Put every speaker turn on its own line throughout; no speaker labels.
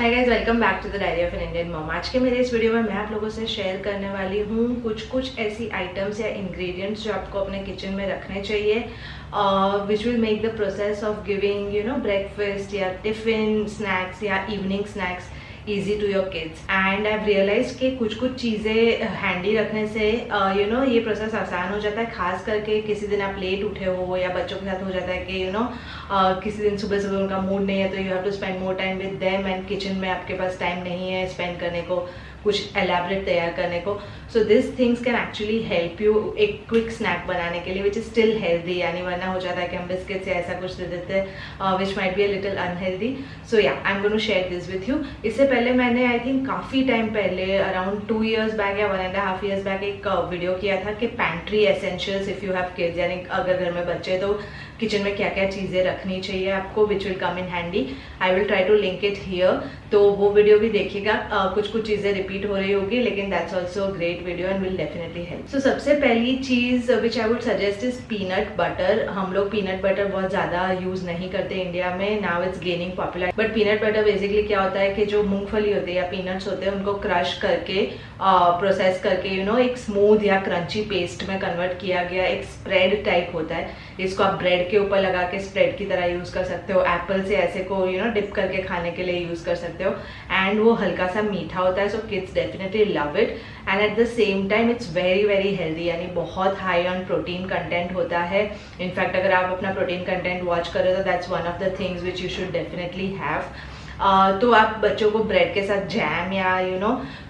Hi guys, welcome back to the diary of an Indian mom. आज के मेरे इस वीडियो में मैं आप लोगों से शेयर करने वाली हूँ कुछ ऐसी आइटम्स या इंग्रेडिएंट्स जो आपको अपने किचन में रखने चाहिए which will make the process of giving breakfast या टिफिन स्नैक्स या evening snacks easy to your kids. And I realise कि कुछ चीज़ें हैंडी रखने से ये प्रोसेस आसान हो जाता है, खास करके किसी दिन आप लेट उठे हो या बच्चों के साथ हो जाता है कि किसी दिन सुबह सुबह उनका मूड नहीं है तो you have to spend more time with them and kitchen में आपके पास टाइम नहीं है स्पेंड करने को, कुछ एलैबोरेट तैयार करने को। So this things can actually help you एक क्विक स्नैक बनाने के लिए विच इज स्टिल हेल्दी, यानी वरना हो जाता है कि हम बिस्किट्स या ऐसा कुछ दे देते हैं which might be a little unhealthy. So yeah I am going to share this with you. इससे पहले मैंने आई थिंक काफ़ी टाइम पहले अराउंड 2 years बैक या 1.5 years बैक एक वीडियो किया था कि pantry essentials if you have kids, यानी अगर घर में बच्चे तो किचन में क्या क्या चीज़ें रखनी चाहिए आपको which will come in handy. I will try to link it here, तो वो वीडियो भी देखिएगा। कुछ चीज़ें रिपीट हो रही होगी लेकिन that's also great video and will definitely help. So सबसे पहली चीज़ which I would suggest is peanut butter. हम लोग पीनट बटर बहुत ज़्यादा यूज़ नहीं करते इंडिया में, now it's gaining popular. But peanut butter basically क्या होता है कि जो मूंगफली होती है या पीनट्स होते हैं उनको क्रश करके प्रोसेस करके एक स्मूथ या क्रंची पेस्ट में कन्वर्ट किया गया एक स्प्रेड टाइप होता है। इसको आप ब्रेड के ऊपर लगा के स्प्रेड की तरह यूज़ कर सकते हो, एप्पल से ऐसे को डिप करके खाने के लिए यूज़ कर सकते हो। एंड वो हल्का सा मीठा होता है, so kids definitely love it. And at the same time it's very very healthy, यानी बहुत हाई ऑन प्रोटीन कंटेंट होता है। इनफैक्ट अगर आप अपना प्रोटीन कंटेंट वॉच करो तो that's one of the things which you should definitely have. तो आप बच्चों को ब्रेड के साथ जैम या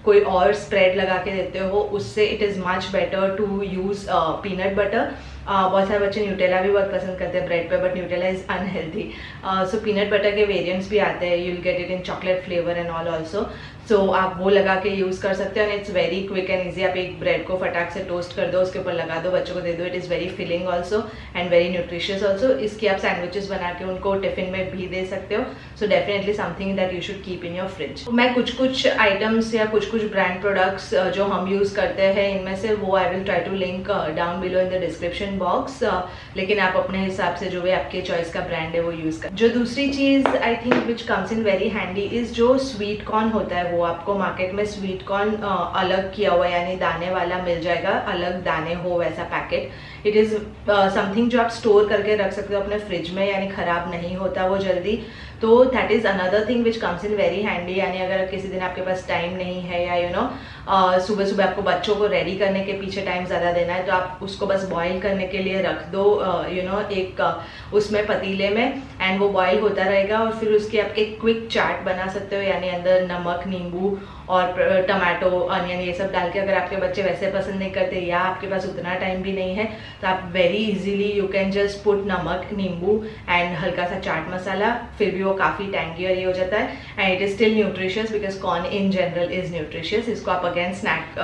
कोई और स्प्रेड लगा के देते हो, उससे it is much better to use peanut butter. बहुत सारे बच्चे न्यूटेला भी बहुत पसंद करते हैं ब्रेड पे, but Nutella is unhealthy. So peanut butter के वेरिएंट्स भी आते हैं, you will get it in chocolate flavour and all also. So आप वो लगा के यूज़ कर सकते हो and it's very quick and easy. आप एक ब्रेड को फटाक से टोस्ट कर दो, उसके ऊपर लगा दो, बच्चों को दे दो। It is very filling also and very nutritious also. इसकी आप सैंडविचेस बना के उनको टिफिन में भी दे सकते हो। So definitely something that you should keep in your fridge. मैं कुछ आइटम्स या कुछ ब्रांड प्रोडक्ट्स जो हम यूज़ करते हैं इनमें से वो I will try to link down below in the description box, लेकिन आप अपने हिसाब से जो भी आपके चॉइस का ब्रांड है वो यूज़ कर। जो दूसरी चीज़ I think which comes in very handy is जो स्वीट कॉर्न होता है। वो आपको मार्केट में स्वीट कॉर्न अलग किया हुआ यानी दाने वाला मिल जाएगा, अलग दाने हो वैसा पैकेट। इट इज़ समथिंग जो आप स्टोर करके रख सकते हो अपने फ्रिज में, यानी ख़राब नहीं होता वो जल्दी। तो that is another thing which comes in very handy. यानी अगर किसी दिन आपके पास टाइम नहीं है या सुबह सुबह आपको बच्चों को रेडी करने के पीछे टाइम ज़्यादा देना है तो आप उसको बस बॉईल करने के लिए रख दो एक उसमें पतीले में, एंड वो बॉईल होता रहेगा और फिर उसकी आप एक क्विक चाट बना सकते हो, यानी अंदर नमक, नींबू और टमाटो, अनियन ये सब डाल के। अगर आपके बच्चे वैसे पसंद नहीं करते या आपके पास उतना टाइम भी नहीं है तो आप very easily you can just put नमक, नींबू एंड हल्का सा चाट मसाला, फिर भी वो काफ़ी टैंगी और ये हो जाता है and it is still nutritious because corn in general is nutritious. इसको आप अगेन स्नैक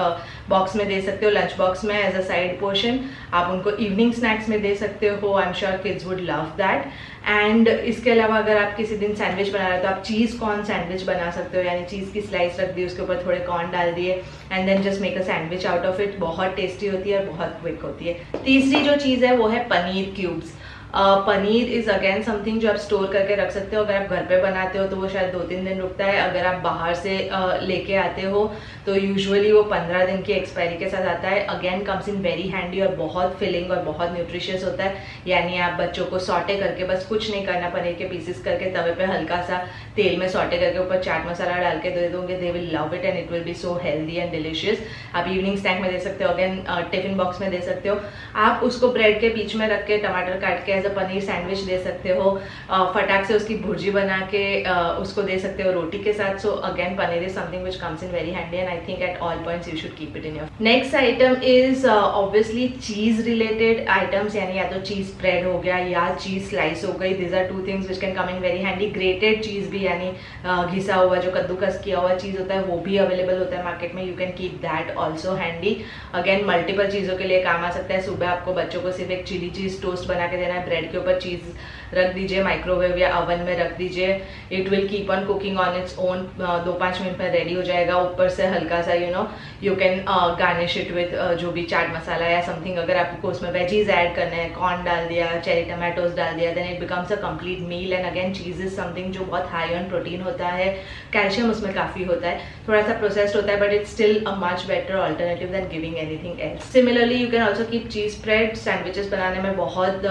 बॉक्स में दे सकते हो, लंच बॉक्स में एज अ साइड पोर्शन। आप उनको इवनिंग स्नैक्स में दे सकते हो, I am sure kids would love that. And इसके अलावा अगर आप किसी दिन सैंडविच बना रहे हो तो आप चीज़ कॉर्न सैंडविच बना सकते हो, यानी चीज़ की स्लाइस रख दी, उसके ऊपर थोड़े कॉर्न डाल दिए and then just make a sandwich out of it. बहुत टेस्टी होती है और बहुत क्विक होती है। तीसरी जो चीज़ है वो है paneer cubes. Paneer is again something जो आप स्टोर करके रख सकते हो। अगर आप घर पे बनाते हो तो वो शायद 2-3 दिन रुकता है, अगर आप बाहर से लेके आते हो तो यूजुअली वो 15 दिन की एक्सपायरी के साथ आता है। Again comes in very handy और बहुत फिलिंग और बहुत न्यूट्रिशियस होता है। यानी आप बच्चों को सॉटे करके, बस कुछ नहीं करना, पनीर के पीसेस करके तवे पे हल्का सा तेल में सॉटे करके ऊपर चाट मसाला डाल के दे दोगे, दे will love it and it will B so healthy and delicious. आप इवनिंग स्नैक में दे सकते हो, अगेन टिफिन बॉक्स में दे सकते हो। आप उसको ब्रेड के बीच में रख के टमाटर काट के एज अ पनीर सैंडविच दे सकते हो, फटाक से उसकी भुर्जी बना के उसको दे सकते हो रोटी के साथ। So again paneer is something which comes in very handy and I think at all points you should keep it in your. Next item is obviously चीज रिलेटेड आइटम्स, यानी या तो चीज स्प्रेड हो गया या चीज स्लाइस हो गई। This are 2 things which can come in very handy. Grated cheese भी, यानी घिसा हुआ जो कद्दूकस किया हुआ चीज होता है वो भी अवेलेबल होता है मार्केट में, you can keep that also handy. Again multiple चीज़ों के लिए काम आ सकता है। सुबह आपको बच्चों को सिर्फ एक चिली चीज़ टोस्ट बना के देना है, ब्रेड के ऊपर चीज़ रख दीजिए माइक्रोवेव या ओवन में रख दीजिए. It will keep on cooking on its own. 2-5 minute में रेडी हो जाएगा. ऊपर से हल्का सा you can garnish it with जो भी चाट मसाला या समथिंग. अगर आपको उसमें वेजीज ऐड करने हैं, कॉर्न डाल दिया, चेरी टमाटोज डाल दिया, then it becomes a complete meal. And again cheese is something जो बहुत हाई ऑन प्रोटीन होता है, कैल्शियम उसमें काफी होता है, थोड़ा सा प्रोसेस्ड होता है, but it's still a much better alternative than giving anything else. Similarly you can also keep cheese spread. Sandwiches बनाने में बहुत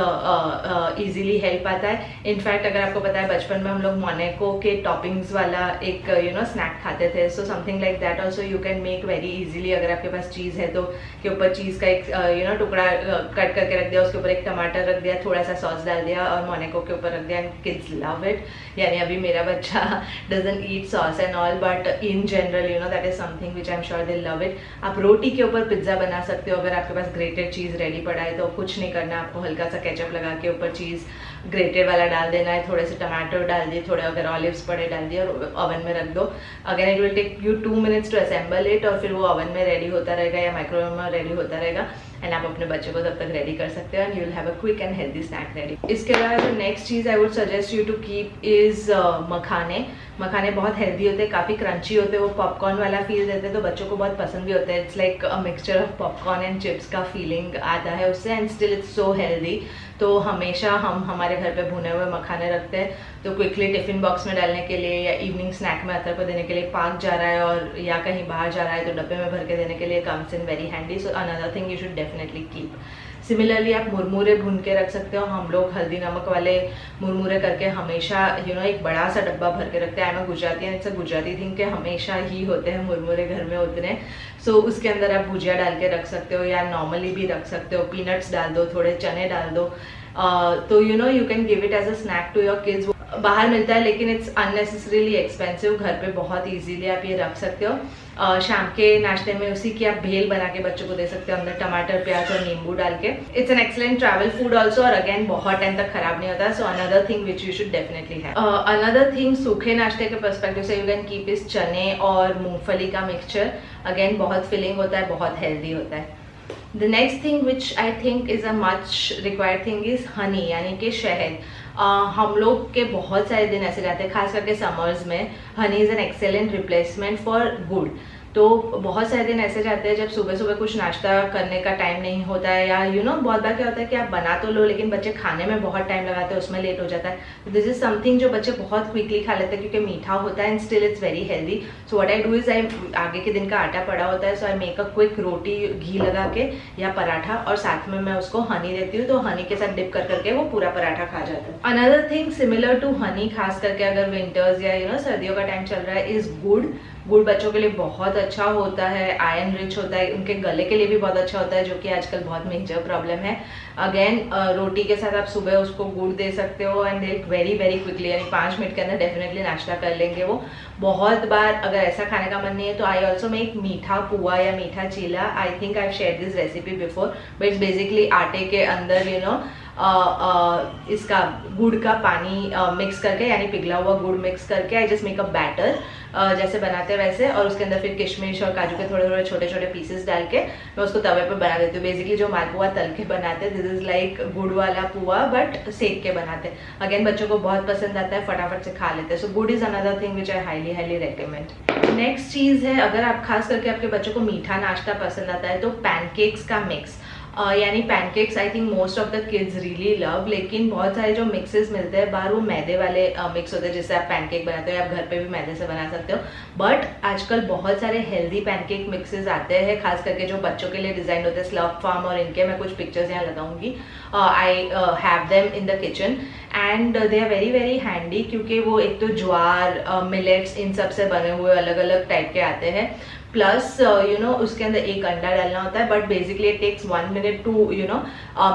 ईजिली हेल्प आता है. इनफैक्ट अगर आपको पता है बचपन में हम लोग मोनाको के टॉपिंग्स वाला एक स्नैक खाते थे. So something like that also you can make very easily. अगर आपके पास चीज़ है तो के ऊपर चीज़ का एक टुकड़ा कट करके रख दिया, उसके ऊपर एक टमाटर रख दिया, थोड़ा सा सॉस डाल दिया और मोनाको के ऊपर रख दिया, एंड किड्स लव इट. यानी अभी मेरा बच्चा doesn't eat sauce and all, but in general that is something which I am sure they love it. आप रोटी के ऊपर पिज्जा बना सकते हो. अगर आपके पास ग्रेटेड चीज़ रेडी पड़ा है तो कुछ नहीं करना, आपको हल्का सा केचप लगा के ऊपर चीज़ ग्रेटेड वाला डाल देना है, थोड़े से टमाटर डाल दिए, थोड़े अगर ऑलिव्स पड़े डाल दिए और ओवन में रख दो. Again it will take you 2 minutes to assemble it, और फिर वो ओवन में रेडी होता रहेगा या माइक्रोवेव में रेडी होता रहेगा. एंड आप अपने बच्चे को तब तक रेडी कर सकते हो and you will have a quick and healthy snack ready. इसके अलावा जो नेक्स्ट चीज़ I would suggest you to keep is मखाने. मखाने बहुत हेल्दी होते हैं, काफ़ी क्रंची होते हैं, वो पॉपकॉर्न वाला फील देते हैं, तो बच्चों को बहुत पसंद भी होता है. It's like a mixture of popcorn and chips का फीलिंग आता है उससे, and still it's so healthy. तो हमेशा हम हमारे घर पे भुने हुए मखाने रखते हैं, तो क्विकली टिफिन बॉक्स में डालने के लिए या इवनिंग स्नैक में अतर को देने के लिए, पार्क जा रहा है और या कहीं बाहर जा रहा है तो डब्बे में भर के देने के लिए comes in very handy. So another thing you should definitely keep. Similarly आप मुरमुरे भून के रख सकते हो. हम लोग हल्दी नमक वाले मुरमुरे करके हमेशा एक बड़ा सा डब्बा भर के रखते हैं. I am Gujarati and it's a Gujarati thing के हमेशा ही होते हैं मुरमुरे घर में उतने. सो उसके अंदर आप भुजिया डाल के रख सकते हो या नॉर्मली भी रख सकते हो. पीनट्स डाल दो, थोड़े चने डाल दो. तो you can give it as a snack to your kids. बाहर मिलता है लेकिन इट्स अननेसेसरीली एक्सपेंसिव. घर पे बहुत इजीली आप ये रख सकते हो. शाम के नाश्ते में उसी की आप भेल बना के बच्चों को दे सकते हो, अंदर टमाटर, प्याज और नींबू डाल के. It's an excellent travel food also, और अगेन बहुत टाइम तक खराब नहीं होता. सो another thing which you should definitely have. Another thing सूखे नाश्ते के पर्सपेक्टिव से यू कैन कीप इस चने और मूंगफली का मिक्सचर. अगेन बहुत फिलिंग होता है, बहुत हेल्दी होता है. The next thing which I think is a much required thing is honey, यानी कि शहद. हम लोग के बहुत सारे दिन ऐसे जाते हैं, खास करके समर्स में. Honey is an excellent replacement for गुड़. तो बहुत सारे दिन ऐसे जाते हैं जब सुबह सुबह कुछ नाश्ता करने का टाइम नहीं होता है, या बहुत बार क्या होता है कि आप बना तो लो लेकिन बच्चे खाने में बहुत टाइम लगाते हैं, उसमें लेट हो जाता है. तो दिस इज समथिंग जो बच्चे बहुत क्विकली खा लेते हैं क्योंकि मीठा होता है and still it's very healthy. So what I do is I आगे के दिन का आटा पड़ा होता है, सो आई मेक अ क्विक रोटी घी लगा के या पराठा, और साथ में मैं उसको हनी देती हूँ. तो हनी के साथ डिप कर करके वो पूरा पराठा खा जाता है. Another thing similar to honey, खास करके अगर विंटर्स या सर्दियों का टाइम चल रहा है, इज गुड़. गुड़ बच्चों के लिए बहुत अच्छा होता है, आयरन रिच होता है, उनके गले के लिए भी बहुत अच्छा होता है, जो कि आजकल बहुत मेजर प्रॉब्लम है. अगेन रोटी के साथ आप सुबह उसको गुड़ दे सकते हो and they very very quickly, यानी 5 मिनट के अंदर डेफिनेटली नाश्ता कर लेंगे वो. बहुत बार अगर ऐसा खाने का मन नहीं है तो आई ऑल्सो मेक मीठा पुआ या मीठा चीला. I think I have shared this recipe before, but it's basically आटे के अंदर इसका गुड़ का पानी मिक्स करके, यानी पिघला हुआ गुड़ मिक्स करके, I just make a batter जैसे बनाते हैं वैसे, और उसके अंदर फिर किशमिश और काजू के थोड़े थोड़े छोटे छोटे पीसेस डाल के मैं उसको तवे पे बना देती हूँ. बेसिकली जो मालपुआ तल के बनाते हैं, दिस इज लाइक गुड़ वाला पुआ बट सेक के बनाते हैं. अगेन बच्चों को बहुत पसंद आता है, फटाफट से खा लेते हैं. So gur is another thing which I highly highly recommend. Next चीज़ है, अगर आप खास करके आपके बच्चों को मीठा नाश्ता पसंद आता है तो पैनकेक्स का मिक्स. यानी pancakes I think most of the kids really love. लेकिन बहुत सारे जो मिक्सेस मिलते हैं बाहर वो मैदे वाले मिक्स होते हैं, जिससे आप पैनकेक बनाते हो या आप घर पे भी मैदे से बना सकते हो. बट आजकल बहुत सारे हेल्दी पैनकेक मिक्सेस आते हैं, खास करके जो बच्चों के लिए डिजाइन होते हैं, स्लर्प फार्म और इनके मैं कुछ पिक्चर्स यहाँ लगाऊंगी. I have them in the kitchen and they are very very handy, क्योंकि वो एक तो ज्वार, मिलेट्स, इन सब से बने हुए अलग अलग टाइप के आते हैं. प्लस उसके अंदर एक अंडा डालना होता है, but basically it takes 1 minute to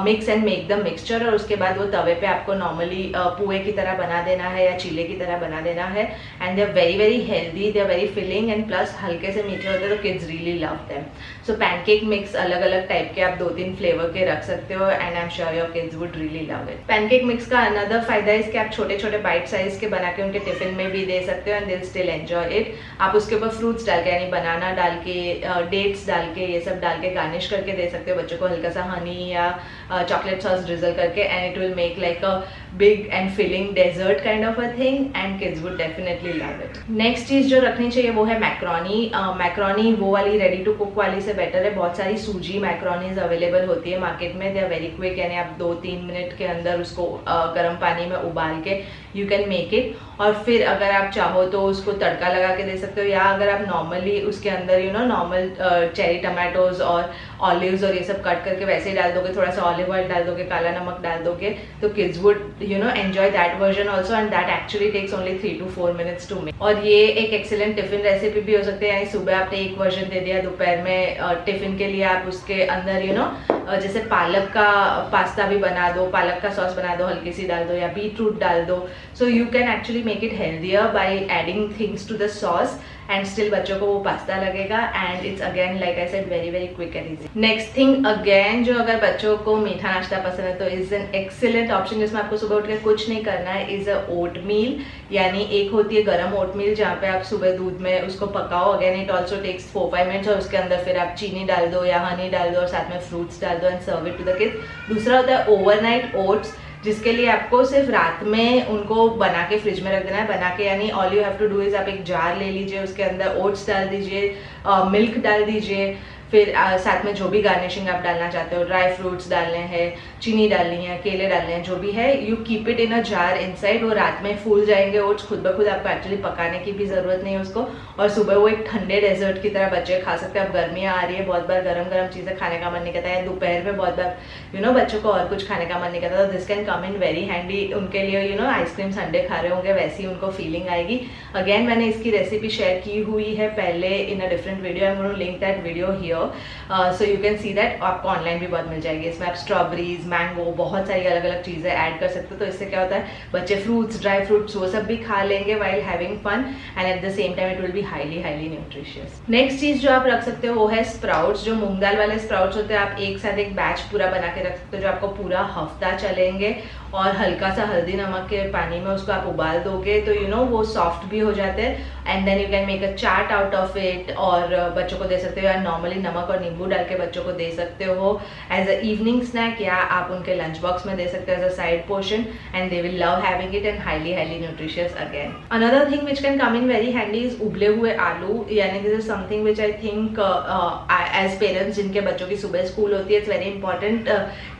mix and make the mixture. और उसके बाद वो तवे पे आपको नॉर्मली पुए की तरह बना देना है या चीले की तरह बना देना है. And they are very very healthy, they are very filling and plus हल्के से मीठे होते हैं, तो kids really love them. So pancake mix अलग अलग टाइप के आप 2-3 फ्लेवर के रख सकते हो and I am sure your kids would really love it. Pancake mix का अनदर फायदा है कि आप छोटे छोटे बाइट साइज के बना के उनके टिफिन में भी दे सकते हो and they will still enjoy it. आप उसके ऊपर फ्रूट्स डाल के, यानी बनाना डाल के, डेट्स डाल के, ये सब डाल के गार्निश करके दे सकते हो बच्चों को, हल्का सा हनी या चॉकलेट सॉस ड्रिजल करके, and it will make like a big and filling dessert kind of a thing, and kids would definitely love it. Next चीज जो रखनी चाहिए वो है मैक्रोनी। मैक्रोनी वो वाली रेडी टू कुक वाली से बेटर है। बहुत सारी सूजी मैक्रोनीज अवेलेबल होती है मार्केट में, दे आर वेरी क्विक, यानी आप 2-3 मिनट के अंदर उसको गर्म पानी में उबाल के यू कैन मेक इट। और फिर अगर आप चाहो तो उसको तड़का लगा के दे सकते हो, या अगर आप नॉर्मली उसके अंदर नॉर्मल चेरी टमाटोज और ऑलिव्स और ये सब कट करके वैसे ही डाल दोगे, थोड़ा सा ऑलिव ऑयल डाल दोगे, काला नमक डाल दोगे, तो kids would enjoy that version also, and that actually takes only 3 to 4 minutes to make. और ये एक एक्सीलेंट टिफिन रेसिपी भी हो सकती है, यानी सुबह आपने एक वर्जन दे दिया, दोपहर में टिफिन के लिए आप उसके अंदर जैसे पालक का पास्ता भी बना दो, पालक का सॉस बना दो, हल्की सी डाल दो, या बीटरूट डाल दो। So you can actually make it healthier by adding things to the sauce, and still बच्चों को वो पास्ता लगेगा, and it's again like I said very very quick and easy. Next thing again, जो अगर बच्चों को मीठा नाश्ता पसंद है तो इज एन एक्सीलेंट ऑप्शन, जिसमें आपको सुबह उठ के कुछ नहीं करना है, इज अ ओट मील। यानी एक होती है गरम ओट मील, जहाँ पे आप सुबह दूध में उसको पकाओ, again it also takes 4-5 minutes, और उसके अंदर फिर आप चीनी डाल दो या हनी डाल दो और साथ में फ्रूट्स डाल दो, and serve it to the kids. दूसरा होता है ओवरनाइट ओट्स, जिसके लिए आपको सिर्फ रात में उनको बना के फ्रिज में रख देना है। बना के यानी all you have to do is, आप एक जार ले लीजिए, उसके अंदर ओट्स डाल दीजिए, मिल्क डाल दीजिए, फिर साथ में जो भी गार्निशिंग आप डालना चाहते हो, ड्राई फ्रूट्स डालने हैं, चीनी डालनी है, केले डालने हैं, जो भी है, you keep it in a jar inside. वो रात में फूल जाएंगे ओट्स खुद ब खुद, आपको एक्चुअली पकाने की भी जरूरत नहीं है उसको, और सुबह वो एक ठंडे डेजर्ट की तरह बच्चे खा सकते हैं। अब गर्मियाँ आ रही है, बहुत बार गरम गरम चीज़ें खाने का मन नहीं करता है, दोपहर में बहुत बार बच्चों को और कुछ खाने का मन नहीं करता, तो this can come in very handy उनके लिए। आइसक्रीम संडे खा रहे होंगे वैसी उनको फीलिंग आएगी। अगेन मैंने इसकी रेसिपी शेयर की हुई है पहले in a different video, I am going to link that video here, so you can see that. आपको ऑनलाइन भी बहुत मिल जाएगी। इसमें आप स्ट्रॉबेरीज, मैंगो, बहुत सारी अलग अलग चीज़ें ऐड कर सकते हो, तो इससे क्या होता है बच्चे फ्रूट्स, ड्राई फ्रूट्स वो सब भी खा लेंगे while having fun, and at the same time it will be highly highly nutritious. Next चीज़ जो आप रख सकते हो वो है स्प्राउट्स। जो मूंग दाल वाले स्प्राउट्स होते हैं, आप एक साथ एक बैच पूरा बना के रख सकते हो, जो आपको पूरा हफ्ता चलेंगे, और हल्का सा हल्दी नमक के पानी में उसको आप उबाल दोगे तो वो सॉफ्ट भी हो जाते हैं, and then you can make a chaat out of it, और बच्चों को दे सकते हो, या नॉर्मली नमक और नींबू डाल के बच्चों को दे सकते हो एज अ इवनिंग स्नैक, या आप उनके लंच बॉक्स में दे सकते हो as a side portion, and they will love having it, and highly highly nutritious again. Another thing which can come in very handy is उबले हुए आलू, यानी this is something which I think as parents जिनके बच्चों की सुबह school होती है, इट्स वेरी इंपॉर्टेंट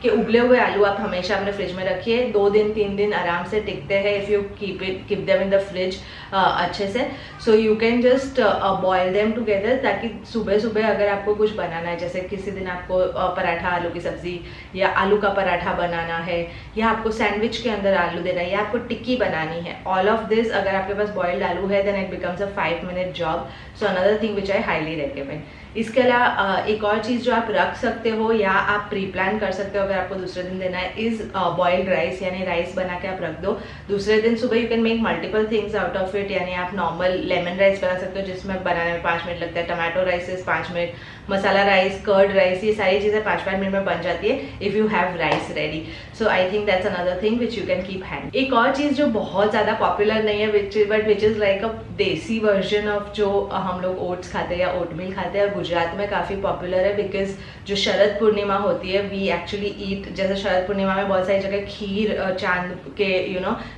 कि उबले हुए आलू आप हमेशा अपने फ्रिज में रखिए। 2 दिन 3 दिन आराम से टिकते हैं if you keep them in the fridge अच्छे से। So you can just boil them together, ताकि सुबह सुबह अगर आपको कुछ बनाना है, जैसे किसी दिन आपको पराठा आलू की सब्जी या आलू का पराठा बनाना है, या आपको सैंडविच के अंदर आलू देना है, या आपको टिक्की बनानी है, ऑल ऑफ दिस अगर आपके पास बॉइल्ड आलू है then it becomes a 5-minute job. So another thing which I highly recommend. इसके अलावा एक और चीज़ जो आप रख सकते हो या आप प्री प्लान कर सकते हो अगर आपको दूसरे दिन देना है, इज बॉइल्ड राइस, यानी राइस बना के आप रख दो। दूसरे दिन सुबह you can make multiple things out of it, यानी आप नॉर्मल लेमन राइस बना सकते हो जिसमें बनाने में 5 मिनट लगता है, टमाटो राइस 5 मिनट, मसाला राइस, कर्ड राइस, ये सारी चीज़ें 5-5 मिनट में बन जाती है if you have rice ready. So I think that's another thing which you can keep hand. एक और चीज़ जो बहुत ज़्यादा पॉपुलर नहीं है बट विच इज़ लाइक अ देसी वर्जन ऑफ जो हम लोग ओट्स खाते हैं या ओटमील खाते हैं, और गुजरात में काफ़ी पॉपुलर है बिकॉज जो शरद पूर्णिमा होती है वी एक्चुअली ईट, जैसे शरद पूर्णिमा में बहुत सारी जगह खीर चांद के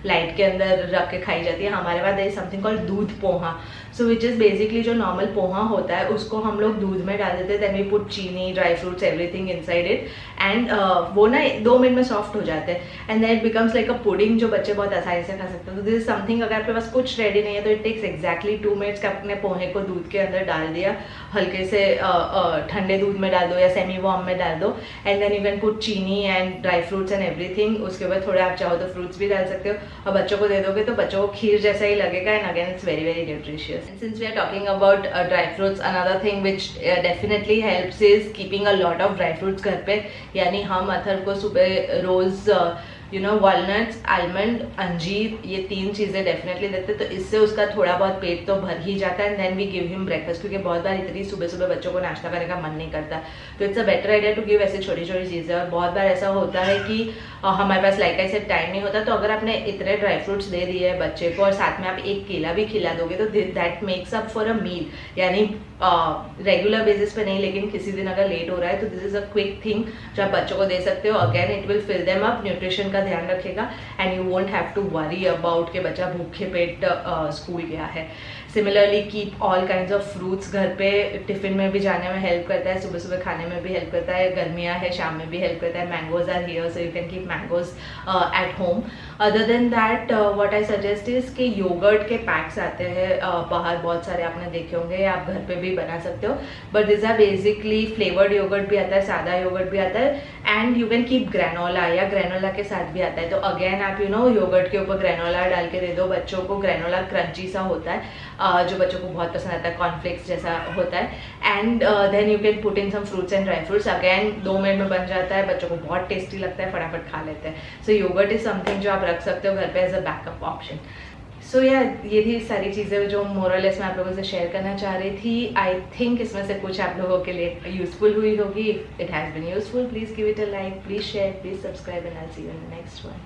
लाइट के अंदर रख के खाई जाती है, हमारे पास देयर इज समथिंग कॉल्ड दूध पोहा। सो विच इज़ बेसिकली जो नॉर्मल पोहा होता है उसको हम लोग दूध में डाल देते हैं, then we put cheeni, dry fruits, everything inside it, and वो ना 2 मिनट में सॉफ्ट हो जाते हैं, and then it becomes like a pudding जो बच्चे बहुत आसानी से खा सकते हैं। तो दिस इज समथिंग, अगर आपके पास कुछ रेडी नहीं है तो इट टेक्स एक्जैक्टली 2 मिनट्स का अपने पोहे को दूध के अंदर डाल दिया, हल्के से ठंडे दूध में डाल दो या सेमी वार्म में डाल दो, and then you can put chini and dry fruits and everything. उसके बाद थोड़े आप चाहो तो फ्रूट्स भी डाल सकते हो, और बच्चों को दे दोगे तो बच्चों को खीर जैसा ही लगेगा, and again it's very very nutritious. Since we are talking about dry fruits, another thing which definitely helps is keeping a lot of dry fruits घर पे, यानी हम अथर को सुबह रोज वॉलनट्स, आलमंड, अंजीर, ये 3 चीज़ें डेफिनेटली देते हैं, तो इससे उसका थोड़ा बहुत पेट तो भर ही जाता है, and then we give him breakfast, क्योंकि बहुत बार इतनी सुबह सुबह बच्चों को नाश्ता करने का मन नहीं करता, तो it's a better idea to give ऐसे छोटी छोटी चीज़ें। और बहुत बार ऐसा होता है कि हमारे पास लाइक आई सेड टाइम नहीं होता, तो अगर आपने इतने ड्राई फ्रूट्स दे दिए है बच्चे को और साथ में आप एक केला भी खिला दोगे तो that makes up for a meal, यानी रेगुलर बेसिस पे नहीं, लेकिन किसी दिन अगर लेट हो रहा है तो this is a quick thing जो आप बच्चों को दे सकते हो। Again it will fill them up, nutrition का ध्यान रखेगा and you won't have to worry about कि बच्चा भूखे पेट स्कूल गया है। Similarly keep all kinds of fruits घर पे, टिफिन में भी जाने में हेल्प करता है, सुबह सुबह खाने में भी हेल्प करता है, गर्मियाँ है शाम में भी हेल्प करता है। Mangoes are here so you can keep mangoes at home. Other than that what I suggest is कि योगर्ट के पैक्स आते हैं बाहर बहुत सारे, आपने देखे होंगे, आप घर पे भी बना सकते हो, but this are basically flavoured yogurt भी आता है, सादा योगर्ट भी आता है, and you can keep granola, या ग्रेनोला के साथ भी आता है। तो अगेन आप योगर्ट के ऊपर ग्रेनोला डाल के दे दो बच्चों को। ग्रेनोला क्रंची सा होता है जो बच्चों को बहुत पसंद आता है, कॉर्नफ्लेक्स जैसा होता है। And then you can put in some fruits and dry fruits. Again 2 minute में बन जाता है, बच्चों को बहुत टेस्टी लगता है, फटाफट खा लेते हैं। सो योगर्ट इज समथिंग जो आप रख सकते हो घर पे एज अ बैकअप ऑप्शन। सो ये थी सारी चीज़ें जो मोरलेस मैं आप लोगों से शेयर करना चाह रही थी। आई थिंक इसमें से कुछ आप लोगों के लिए यूजफुल हुई होगी। If it has been useful, please give it a like, please share, please subscribe, and I will see you in the next one.